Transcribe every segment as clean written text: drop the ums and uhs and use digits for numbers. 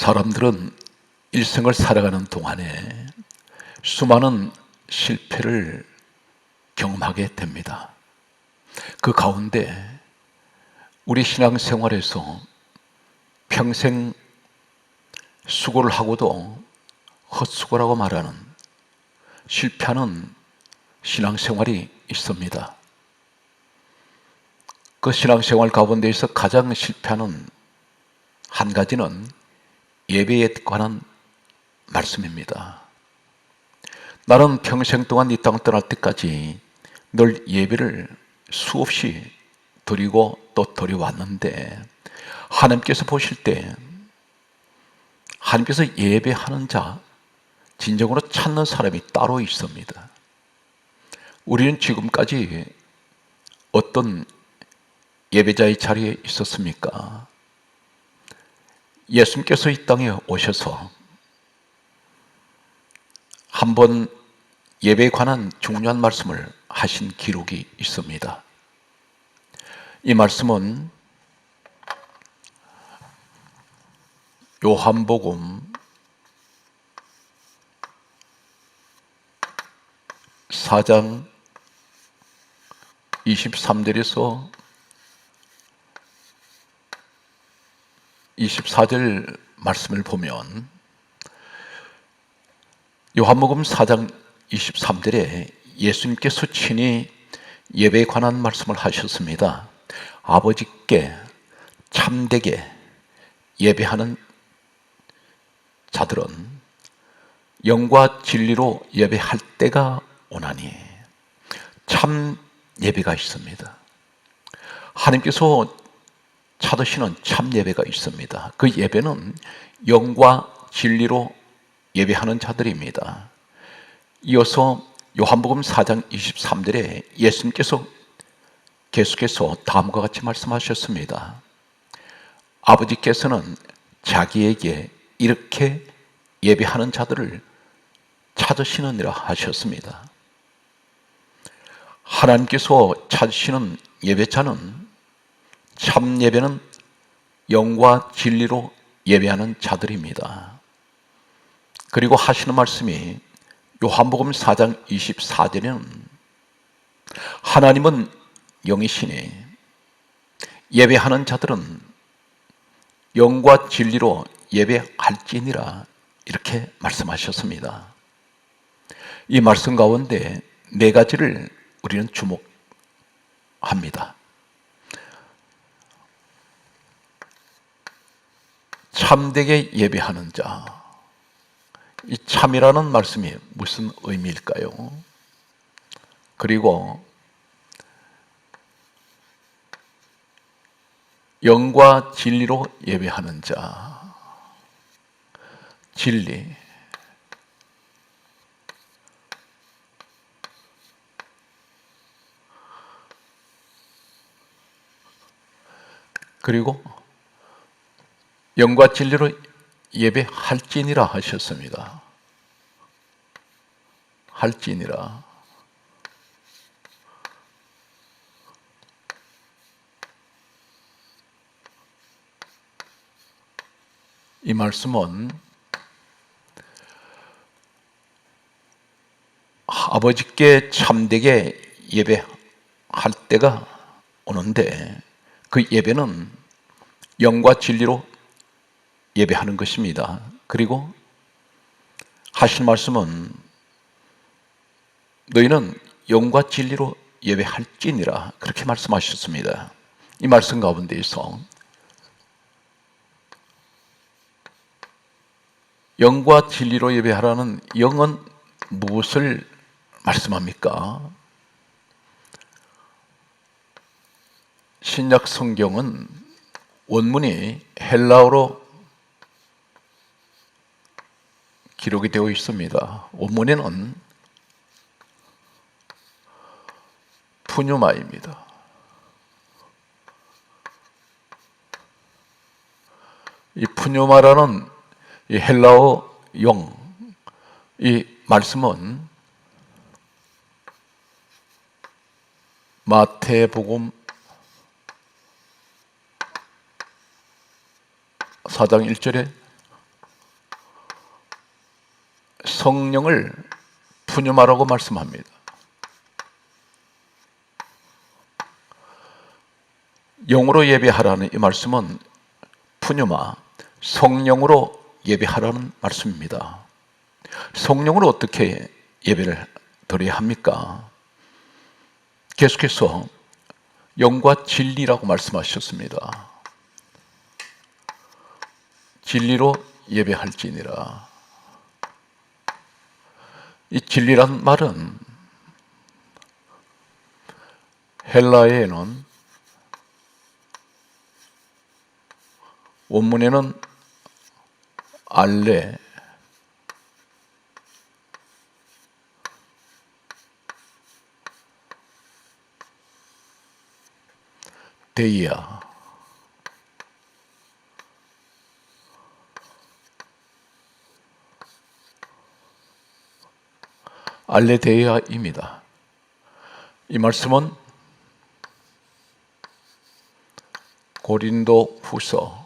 사람들은 일생을 살아가는 동안에 수많은 실패를 경험하게 됩니다. 그 가운데 우리 신앙생활에서 평생 수고를 하고도 헛수고라고 말하는 실패하는 신앙생활이 있습니다. 그 신앙생활 가운데에서 가장 실패하는 한 가지는 예배에 관한 말씀입니다. 나는 평생 동안 이 땅을 떠날 때까지 늘 예배를 수없이 드리고 또 드려왔는데, 하나님께서 보실 때 하나님께서 예배하는 자, 진정으로 찾는 사람이 따로 있습니다. 우리는 지금까지 어떤 예배자의 자리에 있었습니까? 예수님께서 이 땅에 오셔서 한번 예배에 관한 중요한 말씀을 하신 기록이 있습니다. 이 말씀은 요한복음 4장 23절에서 24절 말씀을 보면, 요한복음 4장 23절에 예수님께서 친히 예배에 관한 말씀을 하셨습니다. 아버지께 참되게 예배하는 자들은 영과 진리로 예배할 때가 오나니, 참 예배가 있습니다. 하나님께서 찾으시는 참 예배가 있습니다. 그 예배는 영과 진리로 예배하는 자들입니다. 이어서 요한복음 4장 23절에 예수님께서 계속해서 다음과 같이 말씀하셨습니다. 아버지께서는 자기에게 이렇게 예배하는 자들을 찾으시느니라 하셨습니다. 하나님께서 찾으시는 예배자는, 참 예배는 영과 진리로 예배하는 자들입니다. 그리고 하시는 말씀이 요한복음 4장 24절에는 하나님은 영이시니 예배하는 자들은 영과 진리로 예배할지니라, 이렇게 말씀하셨습니다. 이 말씀 가운데 네 가지를 우리는 주목합니다. 참되게 예배하는 자, 이 참이라는 말씀이 무슨 의미일까요? 그리고 영과 진리로 예배하는 자, 진리, 그리고 영과 진리로 예배할지니라 하셨습니다. 할지니라. 이 말씀은 아버지께 참되게 예배할 때가 오는데, 그 예배는 영과 진리로 예배하는 것입니다. 그리고 하신 말씀은 너희는 영과 진리로 예배할지니라, 그렇게 말씀하셨습니다. 이 말씀 가운데에서 영과 진리로 예배하라는 영은 무엇을 말씀합니까? 신약 성경은 원문이 헬라어로 기록이 되어 있습니다. 원문에는 푸뉴마입니다. 이 푸뉴마라는 이 헬라어 영, 이 말씀은 마태복음 4장 1절에 성령을 푸뉴마라고 말씀합니다. 영으로 예배하라는 이 말씀은 푸뉴마, 성령으로 예배하라는 말씀입니다. 성령으로 어떻게 예배를 드려야 합니까? 계속해서 영과 진리라고 말씀하셨습니다. 진리로 예배할지니라. 이 진리란 말은 헬라어에는 원문에는 알레, 데이아, 알레데이아입니다. 이 말씀은 고린도 후서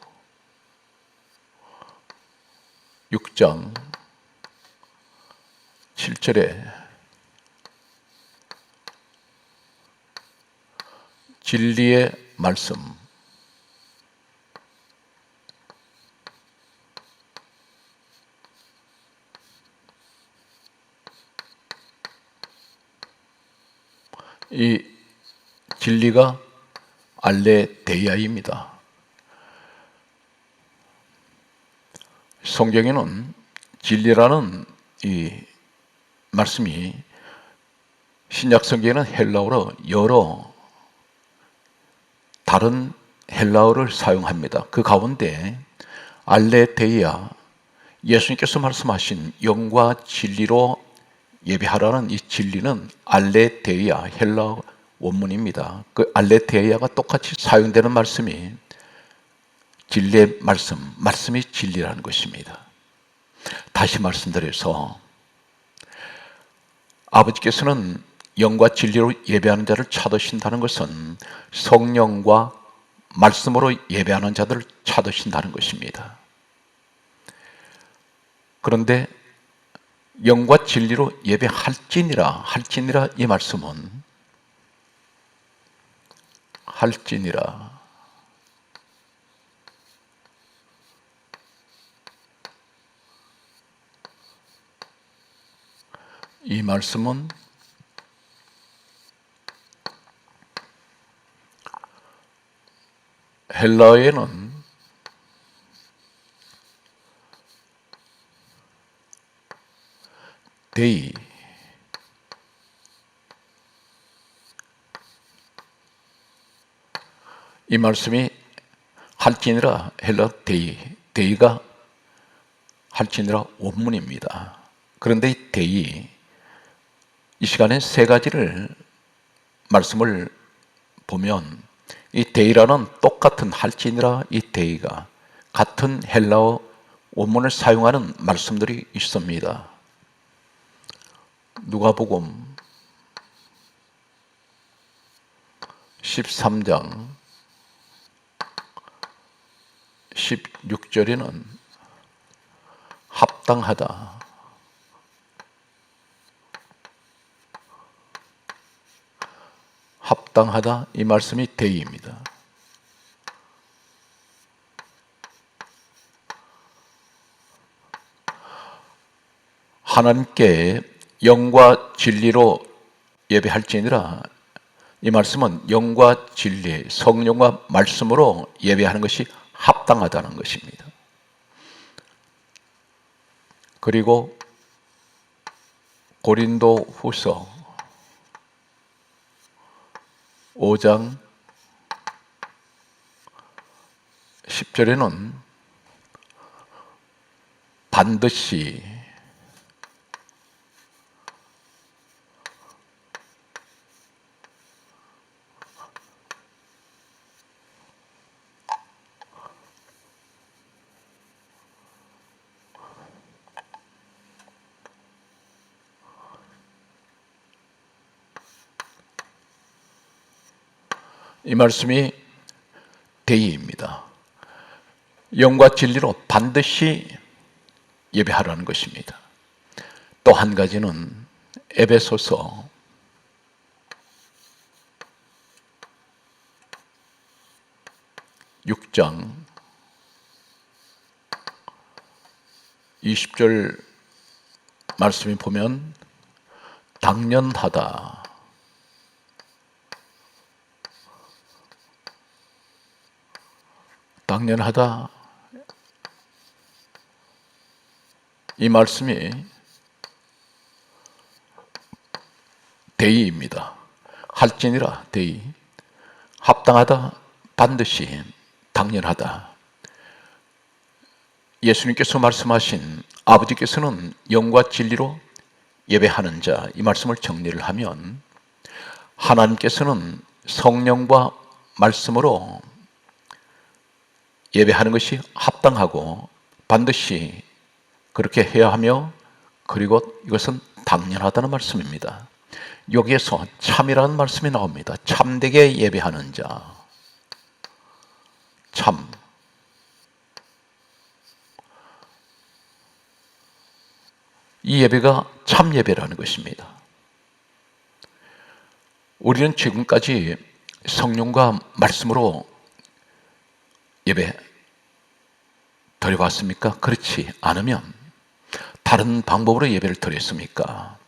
6장 7절에 진리의 말씀, 이 진리가 알레데이아입니다. 성경에는 진리라는 이 말씀이 신약 성경에는 헬라어로 여러 다른 헬라어를 사용합니다. 그 가운데 알레데이아, 예수님께서 말씀하신 영과 진리로 예배하라는 이 진리는 알레데이아, 헬라어 원문입니다. 그 알레데이아가 똑같이 사용되는 말씀이 진리의 말씀, 말씀이 진리라는 것입니다. 다시 말씀드려서 아버지께서는 영과 진리로 예배하는 자를 찾으신다는 것은 성령과 말씀으로 예배하는 자들을 찾으신다는 것입니다. 그런데 영과 진리로 예배할지니라 이 말씀은 할지니라, 이 말씀은 헬라어에는 데이, 이 말씀이 할지니라, 헬라 데이가 할지니라 원문입니다. 그런데 이 데이, 이 시간에 세 가지를 말씀을 보면 이 데이라는 똑같은 할지니라 이 데이가 같은 헬라어 원문을 사용하는 말씀들이 있습니다. 누가복음 13장 16절에는 합당하다, 합당하다 이 말씀이 데이입니다. 하나님께 영과 진리로 예배할지니라, 이 말씀은 영과 진리, 성령과 말씀으로 예배하는 것이 합당하다는 것입니다. 그리고 고린도 후서 5장 10절에는 반드시 이 말씀이 데이입니다. 영과 진리로 반드시 예배하라는 것입니다. 또 한 가지는 에베소서 6장 20절 말씀이 보면 당연하다, 당연하다, 이 말씀이 대의입니다. 할지니라 대의, 합당하다, 반드시, 당연하다. 예수님께서 말씀하신 아버지께서는 영과 진리로 예배하는 자, 이 말씀을 정리를 하면 하나님께서는 성령과 말씀으로 예배하는 것이 합당하고 반드시 그렇게 해야 하며, 그리고 이것은 당연하다는 말씀입니다. 여기에서 참이라는 말씀이 나옵니다. 참되게 예배하는 자, 참. 이 예배가 참 예배라는 것입니다. 우리는 지금까지 성령과 말씀으로 예배 드려봤습니까? 그렇지 않으면 다른 방법으로 예배를 드렸습니까?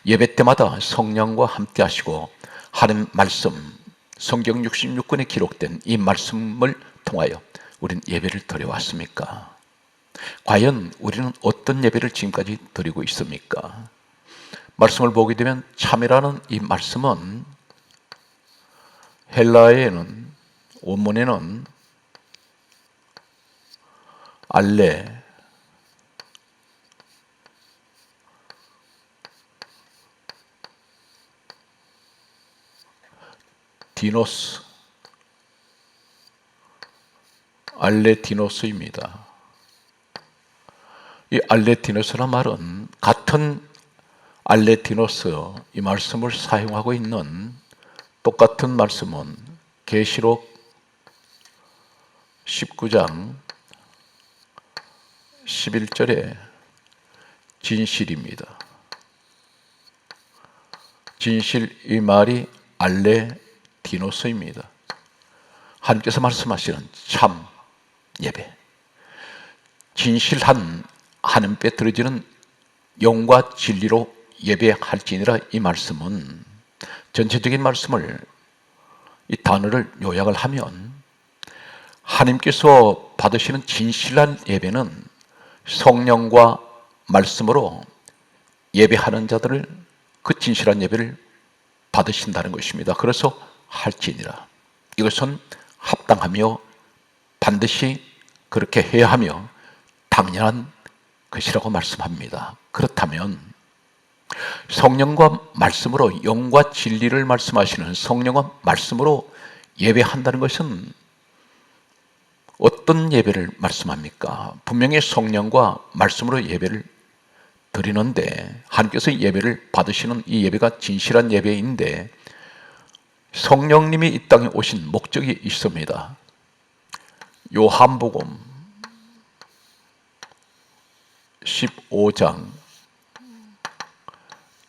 예배 때마다 성령과 함께 하시고 하나님 말씀, 성경 66권에 기록된 이 말씀을 통하여 우리는 예배를 드려왔습니까? 과연 우리는 어떤 예배를 지금까지 드리고 있습니까? 말씀을 보게 되면 참이라는 이 말씀은 헬라어에는, 원문에는 알레, 디노스, 알레디노스입니다. 이 알레디노스란 말은 같은 알레디노스, 이 말씀을 사용하고 있는 똑같은 말씀은 계시록 19장 11절에 진실입니다. 진실, 이 말이 알레디노스입니다. 하나님께서 말씀하시는 참 예배, 진실한 하나님께 드려지는 영과 진리로 예배할지니라, 이 말씀은 전체적인 말씀을, 이 단어를 요약을 하면 하나님께서 받으시는 진실한 예배는 성령과 말씀으로 예배하는 자들을, 그 진실한 예배를 받으신다는 것입니다. 그래서 할지니라, 이것은 합당하며 반드시 그렇게 해야 하며 당연한 것이라고 말씀합니다. 그렇다면 성령과 말씀으로, 영과 진리를 말씀하시는 성령과 말씀으로 예배한다는 것은 어떤 예배를 말씀합니까? 분명히 성령과 말씀으로 예배를 드리는데, 하나님께서 예배를 받으시는 이 예배가 진실한 예배인데 성령님이 이 땅에 오신 목적이 있습니다. 요한복음 15장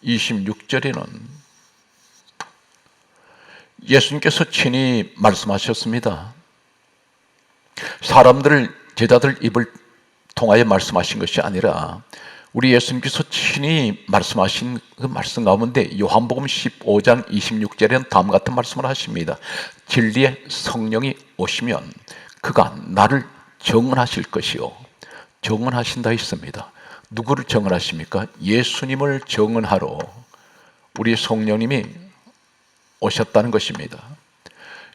26절에는 예수님께서 친히 말씀하셨습니다. 사람들, 제자들 입을 통하여 말씀하신 것이 아니라 우리 예수님께서 친히 말씀하신 그 말씀 가운데 요한복음 15장 26절에는 다음과 같은 말씀을 하십니다. 진리의 성령이 오시면 그가 나를 정언하실 것이요, 정언하신다 했습니다. 누구를 정언하십니까? 예수님을 정언하러 우리 성령님이 오셨다는 것입니다.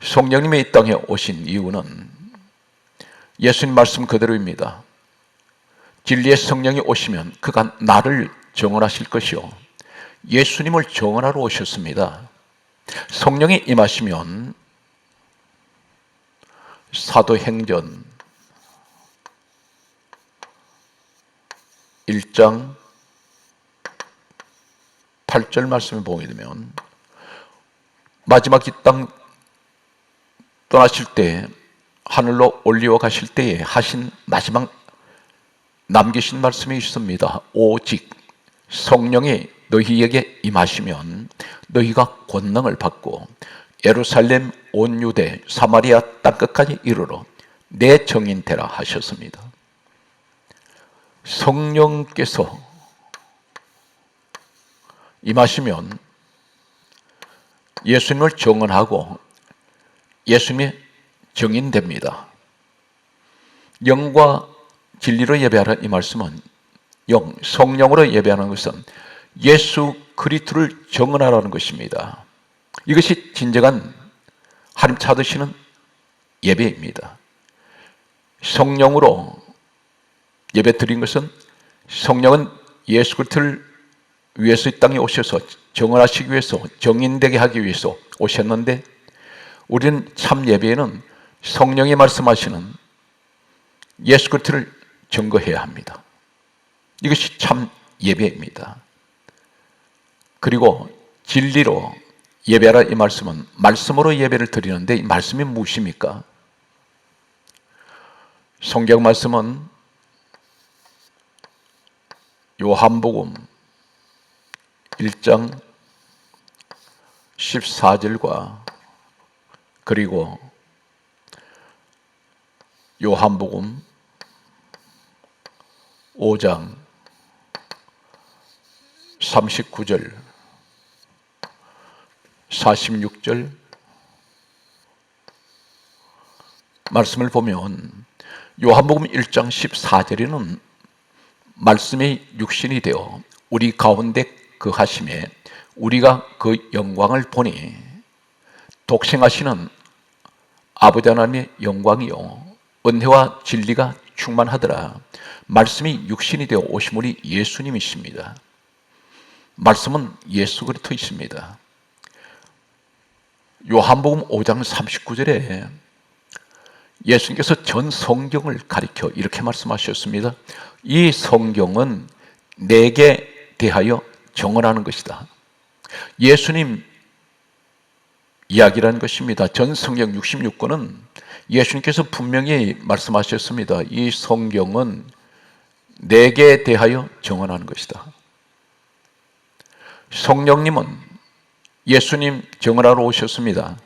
성령님이 이 땅에 오신 이유는 예수님 말씀 그대로입니다. 진리의 성령이 오시면 그가 나를 정언하실 것이요, 예수님을 정언하러 오셨습니다. 성령이 임하시면 사도행전 1장 8절 말씀을 보게 되면 마지막 이 땅 떠나실 때, 하늘로 올리워 가실 때에 하신 마지막 남기신 말씀이 있습니다. 오직 성령이 너희에게 임하시면 너희가 권능을 받고 예루살렘, 온 유대, 사마리아 땅끝까지 이르러 내 증인 되라 하셨습니다. 성령께서 임하시면 예수님을 증언하고 예수님의 증인됩니다. 영과 진리로 예배하라 이 말씀은 성령으로 예배하는 것은 예수 그리스도를 증언하라는 것입니다. 이것이 진정한 하나님 찾으시는 예배입니다. 성령으로 예배 드린 것은 성령은 예수 그리스도를 위해서 이 땅에 오셔서 증언하시기 위해서 증인되게 하기 위해서 오셨는데 우리는 참 예배에는 성령이 말씀하시는 예수 그리스도를 증거해야 합니다. 이것이 참 예배입니다. 그리고 진리로 예배하라 이 말씀은 말씀으로 예배를 드리는데 이 말씀이 무엇입니까? 성경 말씀은 요한복음 1장 14절과 그리고 요한복음 5장 39절 46절 말씀을 보면 요한복음 1장 14절에는 말씀이 육신이 되어 우리 가운데 거하심에 우리가 그 영광을 보니 독생하시는 아버지 하나님의 영광이요 은혜와 진리가 충만하더라. 말씀이 육신이 되어 오신 분이 예수님이십니다. 말씀은 예수 그리스도이십니다. 요한복음 5장 39절에 예수님께서 전 성경을 가리켜 이렇게 말씀하셨습니다. 이 성경은 내게 대하여 증언하는 것이다. 예수님 이야기라는 것입니다. 전 성경 66권은 예수님께서 분명히 말씀하셨습니다. 이 성경은 내게 대하여 증언하는 것이다. 성령님은 예수님 증언하러 오셨습니다.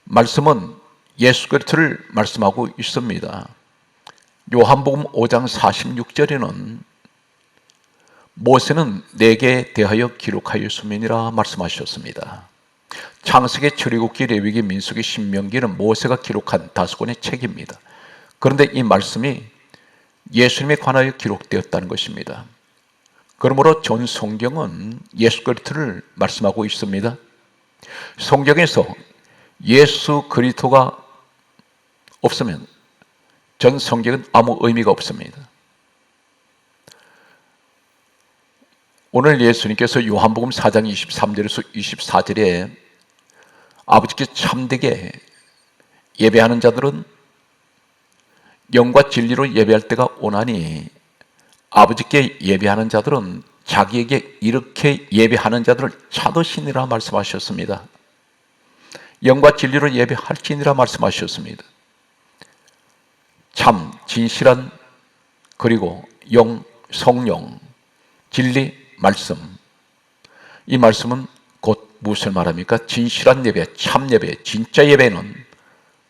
말씀은 예수 그리스도를 말씀하고 있습니다. 요한복음 5장 46절에는 모세는 내게 대하여 기록하였음이니라 말씀하셨습니다. 창세기, 출애굽기, 레위기, 민수기, 신명기는 모세가 기록한 다섯 권의 책입니다. 그런데 이 말씀이 예수님에 관하여 기록되었다는 것입니다. 그러므로 전 성경은 예수 그리스도를 말씀하고 있습니다. 성경에서 예수 그리스도가 없으면 전 성경은 아무 의미가 없습니다. 오늘 예수님께서 요한복음 4장 23절에서 24절에 아버지께 참되게 예배하는 자들은 영과 진리로 예배할 때가 오나니 아버지께 예배하는 자들은 자기에게 이렇게 예배하는 자들을 찾으시니라 말씀하셨습니다. 영과 진리로 예배할지니라 말씀하셨습니다. 참 진실한 그리고 영, 성령, 진리, 말씀, 이 말씀은 곧 무엇을 말합니까? 진실한 예배, 참 예배, 진짜 예배는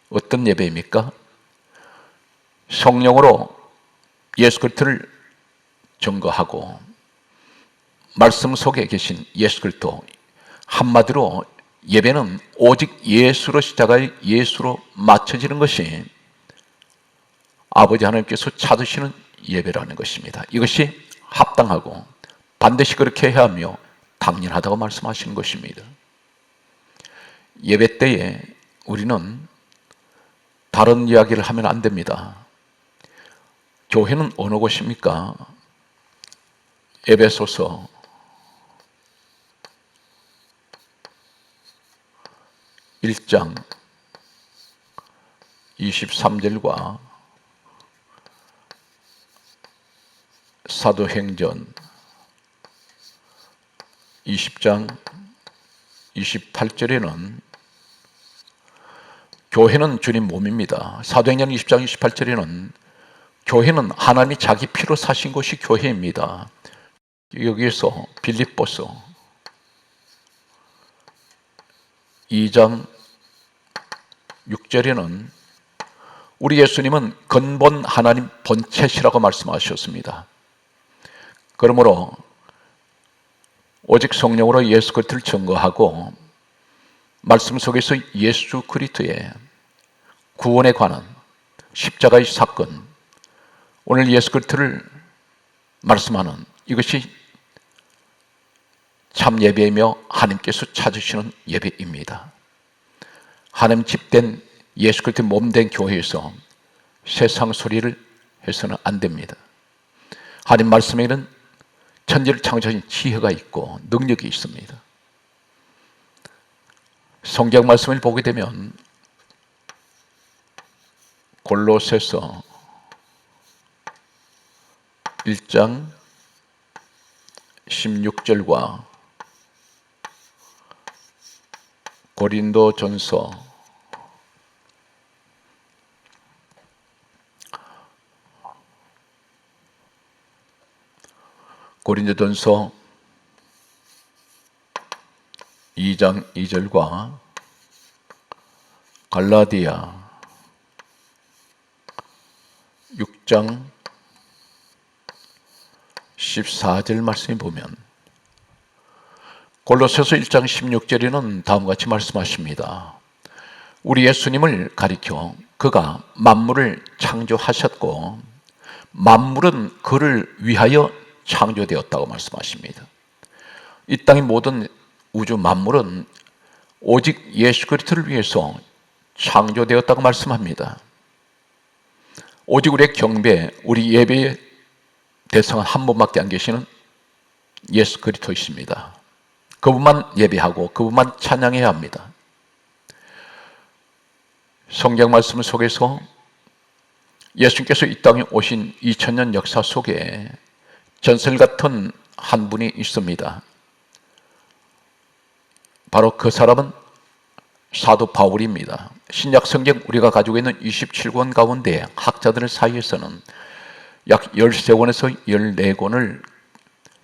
어떤 예배입니까? 성령으로 예수 그리스도를 증거하고 말씀 속에 계신 예수 그리스도, 한마디로 예배는 오직 예수로 시작하여 예수로 맞춰지는 것이 아버지 하나님께서 찾으시는 예배라는 것입니다. 이것이 합당하고 반드시 그렇게 해야 하며 당연하다고 말씀하시는 것입니다. 예배 때에 우리는 다른 이야기를 하면 안 됩니다. 교회는 어느 곳입니까? 에베소서 1장 23절과 사도행전 20장 28절에는 교회는 주님 몸입니다. 사도행전 20장 28절에는 교회는 하나님이 자기 피로 사신 것이 교회입니다. 여기에서 빌립보서 2장 6절에는 우리 예수님은 근본 하나님 본체시라고 말씀하셨습니다. 그러므로 오직 성령으로 예수 그리스도를 증거하고 말씀 속에서 예수 그리스도의 구원에 관한 십자가의 사건, 오늘 예수 그리스도를 말씀하는 이것이 참 예배이며 하나님께서 찾으시는 예배입니다. 하나님 집된 예수 그리스도의 몸된 교회에서 세상 소리를 해서는 안 됩니다. 하나님 말씀에는 천지를 창조하신 지혜가 있고 능력이 있습니다. 성경 말씀을 보게 되면 골로새서 1장 16절과 고린도전서 2장 2절과 갈라디아 6장 14절 말씀에 보면 골로새서 1장 16절에는 다음과 같이 말씀하십니다. 우리 예수님을 가리켜 그가 만물을 창조하셨고 만물은 그를 위하여 창조되었다고 말씀하십니다. 이 땅의 모든 우주 만물은 오직 예수 그리스도를 위해서 창조되었다고 말씀합니다. 오직 우리의 경배, 우리 예배의 대상은 한 분밖에 안 계시는 예수 그리스도이십니다. 그분만 예배하고 그분만 찬양해야 합니다. 성경 말씀 속에서 예수님께서 이 땅에 오신 2000년 역사 속에 전설 같은 한 분이 있습니다. 바로 그 사람은 사도 바울입니다. 신약 성경 우리가 가지고 있는 27권 가운데 학자들 사이에서는 약 13권에서 14권을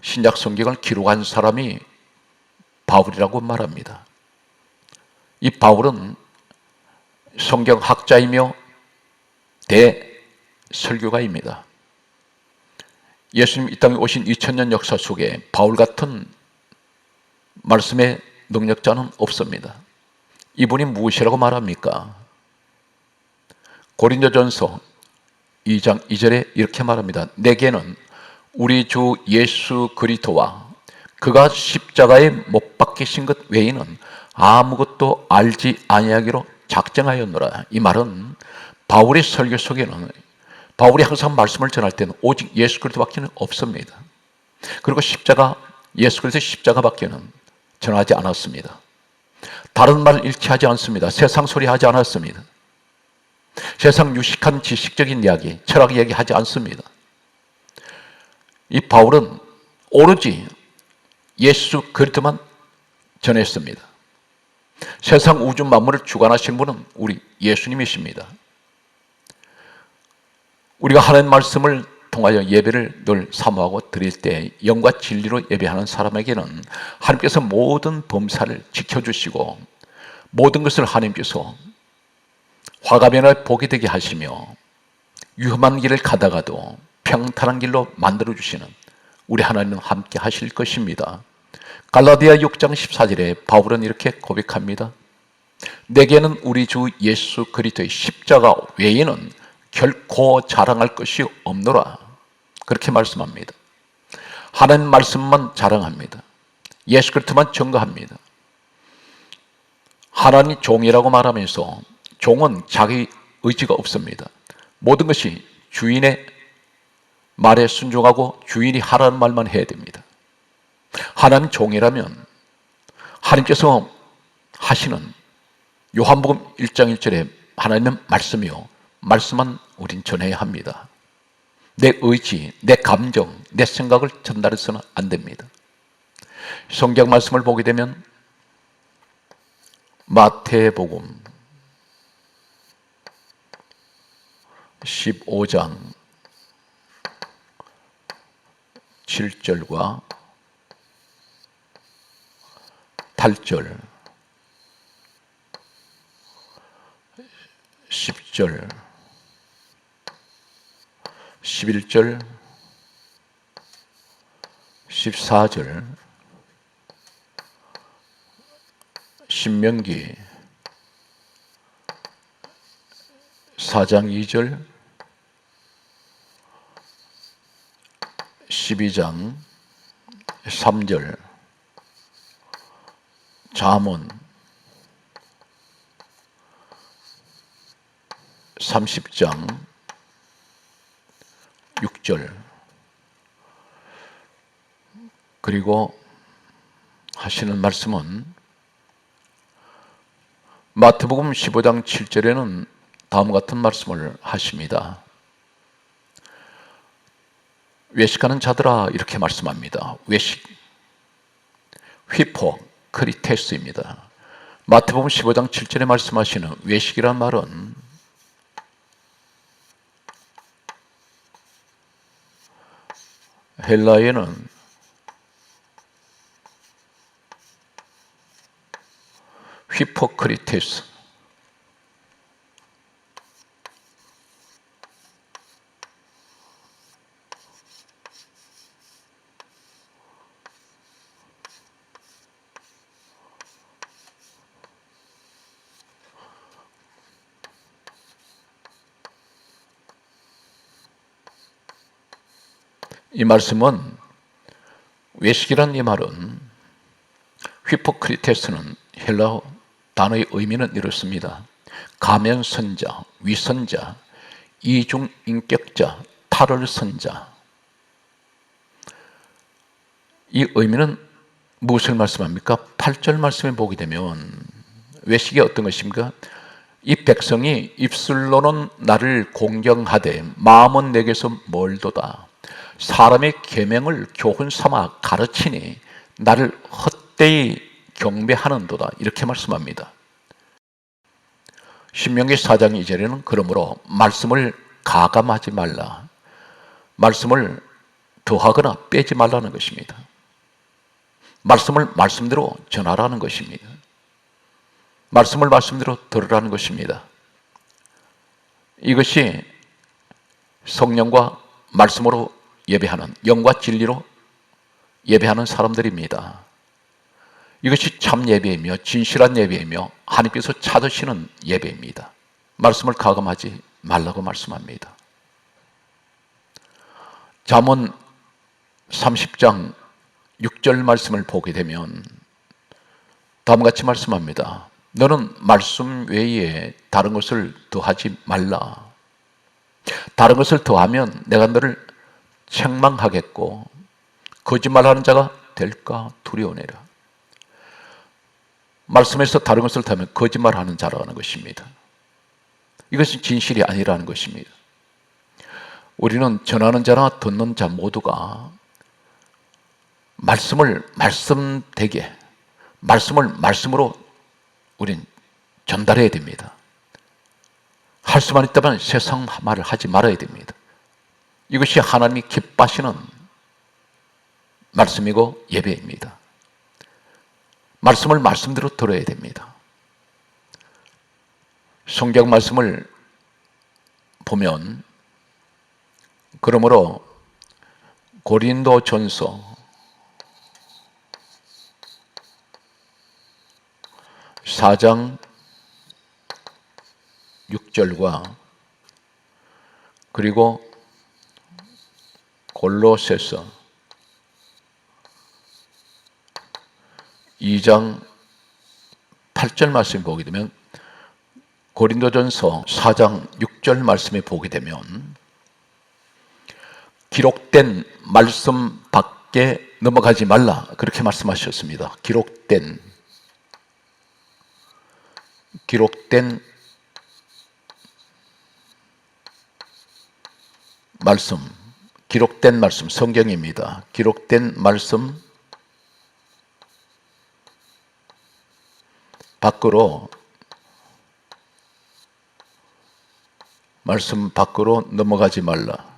신약 성경을 기록한 사람이 바울이라고 말합니다. 이 바울은 성경학자이며 대설교가입니다. 예수님 이 땅에 오신 2000년 역사 속에 바울 같은 말씀의 능력자는 없습니다. 이분이 무엇이라고 말합니까? 고린도전서 2장 2절에 이렇게 말합니다. 내게는 우리 주 예수 그리스도와 그가 십자가에 못 박히신 것 외에는 아무것도 알지 아니하기로 작정하였노라. 이 말은 바울의 설교 속에는 바울이 항상 말씀을 전할 때는 오직 예수 그리스도밖에는 없습니다. 그리고 예수 그리스도의 십자가밖에는 전하지 않았습니다. 다른 말 일치하지 않습니다. 세상 소리 하지 않았습니다. 세상 유식한 지식적인 이야기, 철학 이야기 하지 않습니다. 이 바울은 오로지 예수 그리스도만 전했습니다. 세상 우주 만물을 주관하신 분은 우리 예수님이십니다. 우리가 하나님 말씀을 통하여 예배를 늘 사모하고 드릴 때 영과 진리로 예배하는 사람에게는 하나님께서 모든 범사를 지켜주시고 모든 것을 하나님께서 화가변을 보게 되게 하시며 위험한 길을 가다가도 평탄한 길로 만들어주시는 우리 하나님은 함께 하실 것입니다. 갈라디아 6장 14절에 바울은 이렇게 고백합니다. 내게는 우리 주 예수 그리스도의 십자가 외에는 결코 자랑할 것이 없노라. 그렇게 말씀합니다. 하나님 말씀만 자랑합니다. 예수 그리스도만 증거합니다. 하나님 종이라고 말하면서 종은 자기 의지가 없습니다. 모든 것이 주인의 말에 순종하고 주인이 하라는 말만 해야 됩니다. 하나님 종이라면 하나님께서 하시는 요한복음 1장 1절에 하나님은 말씀이요 말씀만 우린 전해야 합니다. 내 의지, 내 감정, 내 생각을 전달해서는 안 됩니다. 성경 말씀을 보게 되면 마태복음 15장 7절과 8절, 10절, 11절, 14절, 신명기 4장 2절, 12장 3절, 잠언 30장 6절, 그리고 하시는 말씀은 마태복음 15장 7절에는 다음과 같은 말씀을 하십니다. 외식하는 자들아, 이렇게 말씀합니다. 외식, 휘포크리테스입니다. 마태복음 15장 7절에 말씀하시는 외식이란 말은 헬라어에는 휘포크리테스, 이 말씀은 외식이란 이 말은 휘포크리테스는 헬라어 단어의 의미는 이렇습니다. 가면선자, 위선자, 이중인격자, 탈을 선자. 이 의미는 무엇을 말씀합니까? 8절 말씀에 보게 되면 외식이 어떤 것입니까? 이 백성이 입술로는 나를 공경하되 마음은 내게서 멀도다. 사람의 계명을 교훈 삼아 가르치니 나를 헛되이 경배하는도다. 이렇게 말씀합니다. 신명기 4장 2절에는 그러므로 말씀을 가감하지 말라, 말씀을 더하거나 빼지 말라는 것입니다. 말씀을 말씀대로 전하라는 것입니다. 말씀을 말씀대로 들으라는 것입니다. 이것이 성령과 말씀으로 예배하는, 영과 진리로 예배하는 사람들입니다. 이것이 참 예배이며 진실한 예배이며 하나님께서 찾으시는 예배입니다. 말씀을 가감하지 말라고 말씀합니다. 잠언 30장 6절 말씀을 보게 되면 다음과 같이 말씀합니다. 너는 말씀 외에 다른 것을 더하지 말라. 다른 것을 더하면 내가 너를 책망하겠고 거짓말하는 자가 될까 두려우니라. 말씀에서 다른 것을 더하면 거짓말하는 자라는 것입니다. 이것은 진실이 아니라는 것입니다. 우리는 전하는 자나 듣는 자 모두가 말씀을 말씀되게, 말씀을 말씀으로 우린 전달해야 됩니다. 할 수만 있다면 세상 말을 하지 말아야 됩니다. 이것이 하나님이 기뻐하시는 말씀이고 예배입니다. 말씀을 말씀대로 들어야 됩니다. 성경 말씀을 보면 그러므로 고린도전서 4장 6절과 그리고 골로새서 2장 8절 말씀을 보게 되면, 고린도전서 4장 6절 말씀에 보게 되면 기록된 말씀 밖에 넘어가지 말라, 그렇게 말씀하셨습니다. 기록된 말씀, 기록된 말씀, 성경입니다. 기록된 말씀 밖으로, 말씀 밖으로 넘어가지 말라.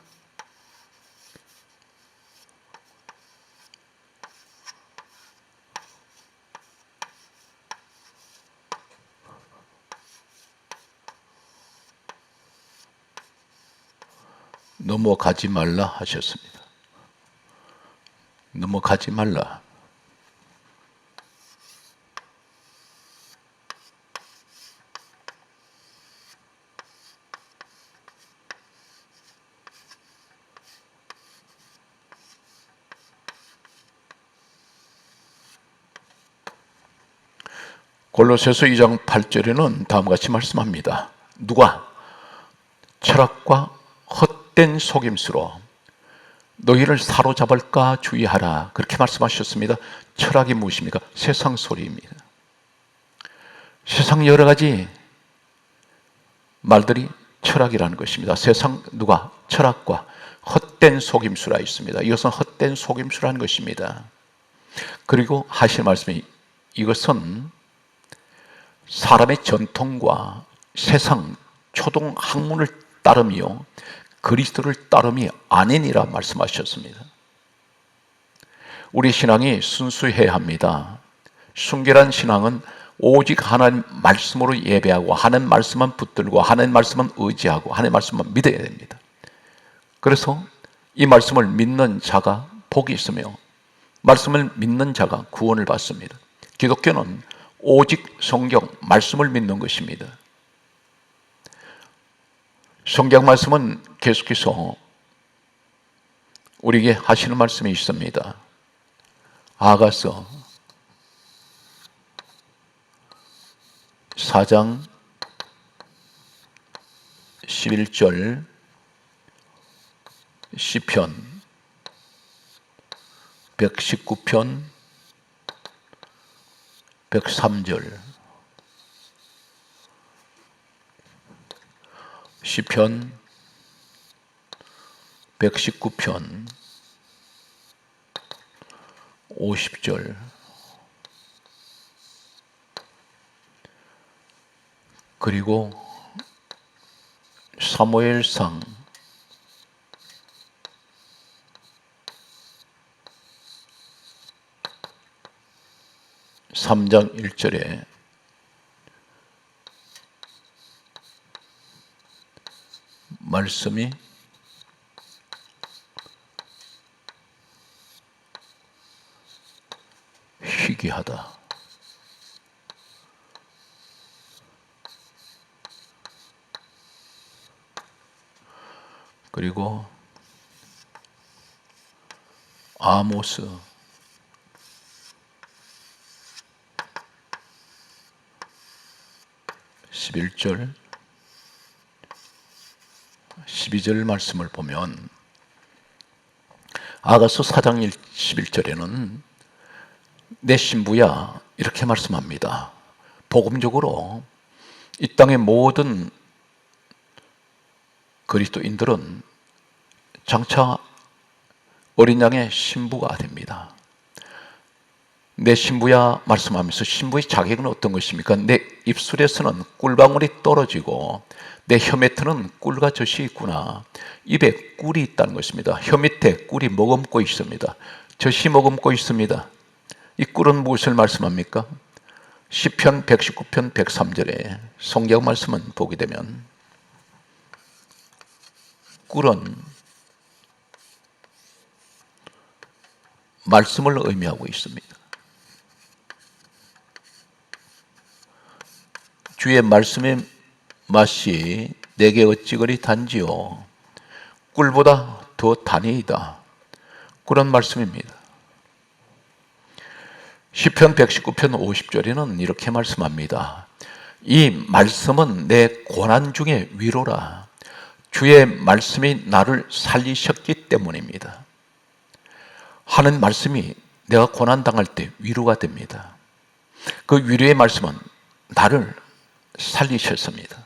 넘어가지 말라 하셨습니다. 넘어가지 말라. 골로새서 2장 8절에는 다음과 같이 말씀합니다. 누가 철학과 헛된 속임수로 너희를 사로잡을까 주의하라. 그렇게 말씀하셨습니다. 철학이 무엇입니까? 세상 소리입니다. 세상 여러 가지 말들이 철학이라는 것입니다. 세상 누가 철학과 헛된 속임수라 있습니다. 이것은 헛된 속임수라는 것입니다. 그리고 하실 말씀이 이것은 사람의 전통과 세상 초동 학문을 따름이요 그리스도를 따름이 아니니라 말씀하셨습니다. 우리 신앙이 순수해야 합니다. 순결한 신앙은 오직 하나님 말씀으로 예배하고 하나님 말씀만 붙들고 하나님 말씀만 의지하고 하나님 말씀만 믿어야 됩니다. 그래서 이 말씀을 믿는 자가 복이 있으며 말씀을 믿는 자가 구원을 받습니다. 기독교는 오직 성경 말씀을 믿는 것입니다. 성경 말씀은 계속해서 우리에게 하시는 말씀이 있습니다. 아가서 4장 11절, 시편 119편 103절, 시편 119편 50절, 그리고 사무엘상 3장 1절에 말씀이 희귀하다. 그리고 아모스 11절 12절 말씀을 보면 아가서 4장 11절에는 내 신부야 이렇게 말씀합니다. 복음적으로 이 땅의 모든 그리스도인들은 장차 어린 양의 신부가 됩니다. 내 신부야 말씀하면서 신부의 자격은 어떤 것입니까? 내 입술에서는 꿀방울이 떨어지고 내 혀 밑에는 꿀과 젖이 있구나. 입에 꿀이 있다는 것입니다. 혀 밑에 꿀이 머금고 있습니다. 젖이 머금고 있습니다. 이 꿀은 무엇을 말씀합니까? 시편 119편 103절에 성경 말씀은 보게 되면 꿀은 말씀을 의미하고 있습니다. 주의 말씀의 맛이 내게 어찌 그리 단지요 꿀보다 더 단이다. 그런 말씀입니다. 시편 119편 50절에는 이렇게 말씀합니다. 이 말씀은 내 고난 중에 위로라. 주의 말씀이 나를 살리셨기 때문입니다. 하는 말씀이 내가 고난당할 때 위로가 됩니다. 그 위로의 말씀은 나를 살리셨습니다.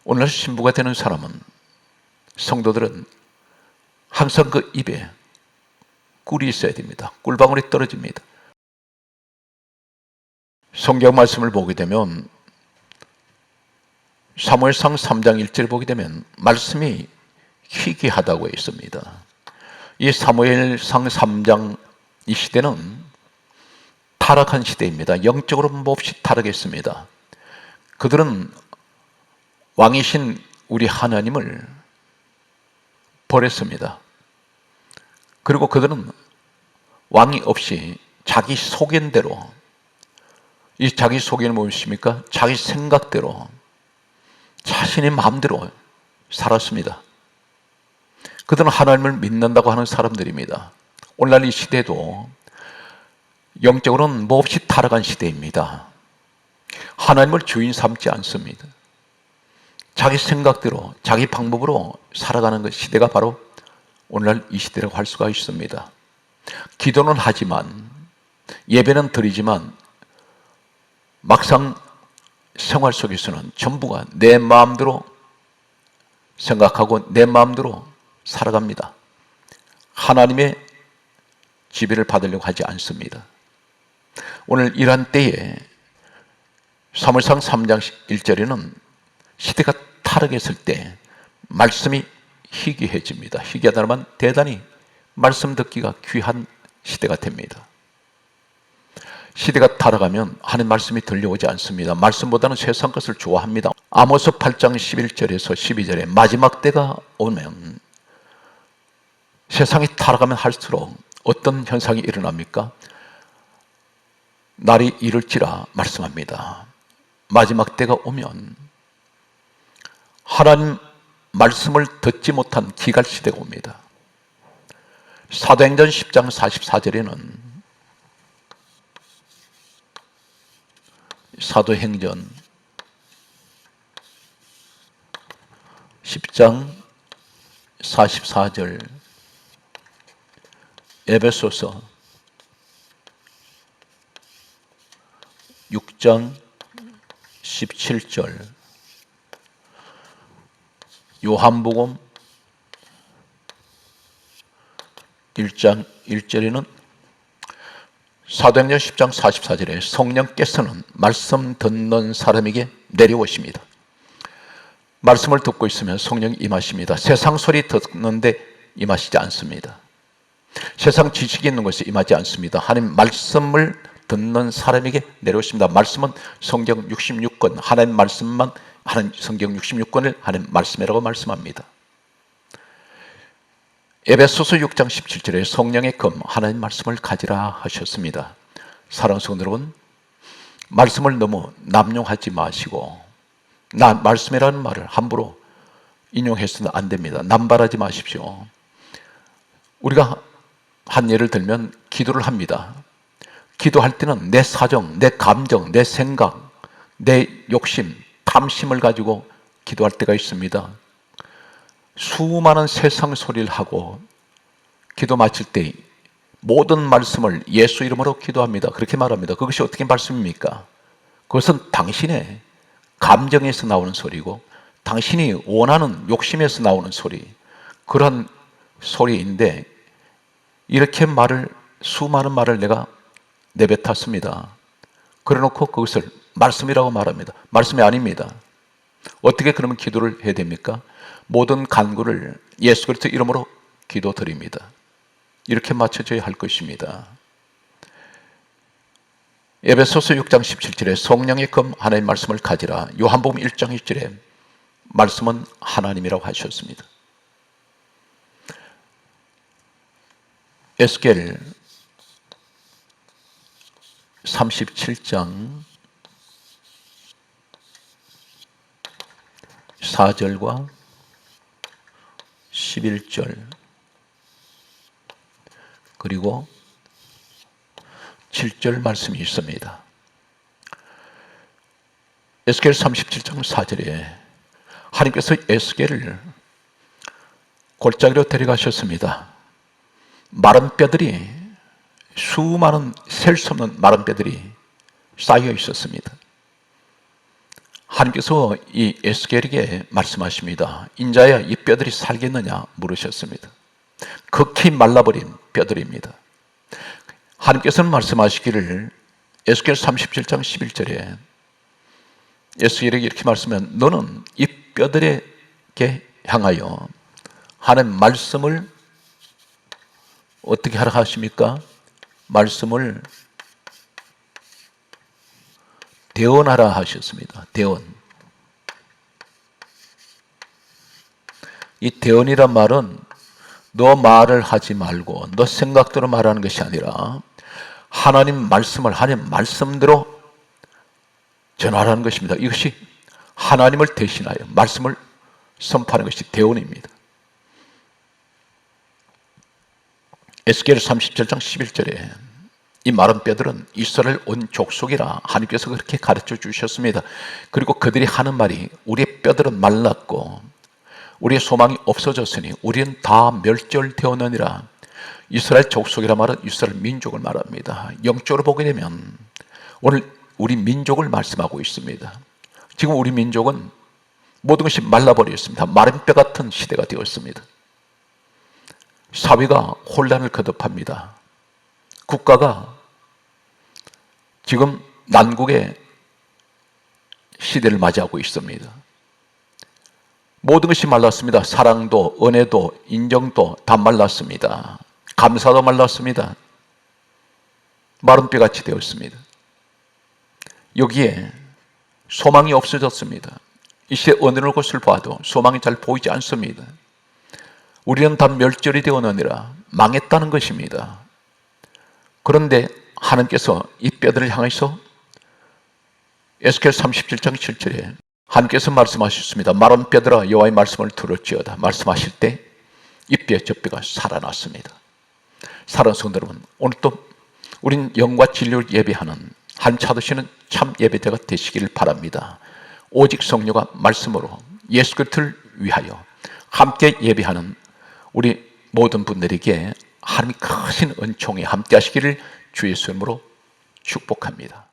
오늘 신부가 되는 사람은 성도들은 항상 그 입에 꿀이 있어야 됩니다. 꿀방울이 떨어집니다. 성경 말씀을 보게 되면 사무엘상 3장 1절 보게 되면 말씀이 희귀하다고 있습니다. 이 사무엘상 3장 이 시대는 타락한 시대입니다. 영적으로 몹시 타락했습니다. 그들은 왕이신 우리 하나님을 버렸습니다. 그리고 그들은 왕이 없이 자기 소견대로, 이 자기 소견은 무엇입니까? 자기 생각대로, 자신의 마음대로 살았습니다. 그들은 하나님을 믿는다고 하는 사람들입니다. 오늘날 이 시대도 영적으로는 몹시 타락한 시대입니다. 하나님을 주인 삼지 않습니다. 자기 생각대로, 자기 방법으로 살아가는 그 시대가 바로 오늘날 이 시대라고 할 수가 있습니다. 기도는 하지만, 예배는 드리지만 막상 생활 속에서는 전부가 내 마음대로 생각하고 내 마음대로 살아갑니다. 하나님의 지배를 받으려고 하지 않습니다. 오늘 이러한 때에 사무엘상 3장 1절에는 시대가 타락했을 때 말씀이 희귀해집니다. 희귀하다는 말은 대단히 말씀 듣기가 귀한 시대가 됩니다. 시대가 타락하면 하나님 말씀이 들려오지 않습니다. 말씀보다는 세상 것을 좋아합니다. 아모스 8장 11절에서 12절에 마지막 때가 오면, 세상이 타락하면 할수록 어떤 현상이 일어납니까? 날이 이를지라 말씀합니다. 마지막 때가 오면 하나님 말씀을 듣지 못한 기갈 시대가 옵니다. 사도행전 10장 44절에는 사도행전 10장 44절, 에베소서 6장 17절, 요한복음 1장 1절에는 사도행전 10장 44절에 성령께서는 말씀 듣는 사람에게 내려오십니다. 말씀을 듣고 있으면 성령이 임하십니다. 세상 소리 듣는데 임하시지 않습니다. 세상 지식이 있는 것에 임하지 않습니다. 하나님 말씀을 듣는 사람에게 내려오십니다. 말씀은 성경 66권, 하나님 말씀만, 하나님 성경 66권을 하나님 말씀이라고 말씀합니다. 에베소서 6장 17절에 성령의 금, 하나님 말씀을 가지라 하셨습니다. 사랑하는 성도 여러분, 말씀을 너무 남용하지 마시고, 말씀이라는 말을 함부로 인용해서는 안 됩니다. 남발하지 마십시오. 우리가 한 예를 들면 기도를 합니다. 기도할 때는 내 사정, 내 감정, 내 생각, 내 욕심, 탐심을 가지고 기도할 때가 있습니다. 수많은 세상 소리를 하고 기도 마칠 때 모든 말씀을 예수 이름으로 기도합니다. 그렇게 말합니다. 그것이 어떻게 말씀입니까? 그것은 당신의 감정에서 나오는 소리고 당신이 원하는 욕심에서 나오는 소리, 그런 소리인데 이렇게 수많은 말을 내가 내뱉었습니다. 그래놓고 그것을 말씀이라고 말합니다. 말씀이 아닙니다. 어떻게 그러면 기도를 해야 됩니까? 모든 간구를 예수 그리스도 이름으로 기도드립니다. 이렇게 맞춰져야 할 것입니다. 에베소서 6장 17절에 성령의 금 하나님의 말씀을 가지라. 요한복음 1장 1절에 말씀은 하나님이라고 하셨습니다. 에스겔 37장 4절과 11절 그리고 7절 말씀이 있습니다. 에스겔 37장 4절에 하나님께서 에스겔을 골짜기로 데려가셨습니다. 마른 뼈들이, 수많은 셀 수 없는 마른 뼈들이 쌓여 있었습니다. 하나님께서 이 에스겔에게 말씀하십니다. 인자야, 이 뼈들이 살겠느냐 물으셨습니다. 극히 말라버린 뼈들입니다. 하나님께서는 말씀하시기를 에스겔 37장 11절에 에스겔에게 이렇게 말씀하면 너는 이 뼈들에게 향하여 하나님 말씀을 어떻게 하라 하십니까? 말씀을 대언하라 하셨습니다. 대언. 이 대언이란 말은 너 말을 하지 말고 너 생각대로 말하는 것이 아니라 하나님 말씀대로 전하라는 것입니다. 이것이 하나님을 대신하여 말씀을 선포하는 것이 대언입니다. 에스겔 37장 11절에 이 마른 뼈들은 이스라엘 온 족속이라 하나님께서 그렇게 가르쳐 주셨습니다. 그리고 그들이 하는 말이 우리의 뼈들은 말랐고 우리의 소망이 없어졌으니 우리는 다 멸절되었느니라. 이스라엘 족속이라 말은 이스라엘 민족을 말합니다. 영적으로 보게 되면 오늘 우리 민족을 말씀하고 있습니다. 지금 우리 민족은 모든 것이 말라버렸습니다. 마른 뼈 같은 시대가 되었습니다. 사회가 혼란을 거듭합니다. 국가가 지금 난국의 시대를 맞이하고 있습니다. 모든 것이 말랐습니다. 사랑도, 은혜도, 인정도 다 말랐습니다. 감사도 말랐습니다. 마른 뼈같이 되었습니다. 여기에 소망이 없어졌습니다. 이 시대 어느 곳을 봐도 소망이 잘 보이지 않습니다. 우리는 다 멸절이 되었느니라. 망했다는 것입니다. 그런데 하나님께서 이 뼈들을 향해서 에스겔 37장 7절에 하나님께서 말씀하셨습니다. 마른 뼈들아 여호와의 말씀을 들을지어다. 말씀하실 때 이 뼈 저 뼈가 살아났습니다. 사랑하는 성도 여러분, 오늘 또 우린 영과 진리를 예배하는 한 찾으시는 참 예배자가 되시기를 바랍니다. 오직 성령과 말씀으로 예수 그리스도를 위하여 함께 예배하는 우리 모든 분들에게 하나님의 크신 은총이 함께 하시기를 주 예수 이름으로 축복합니다.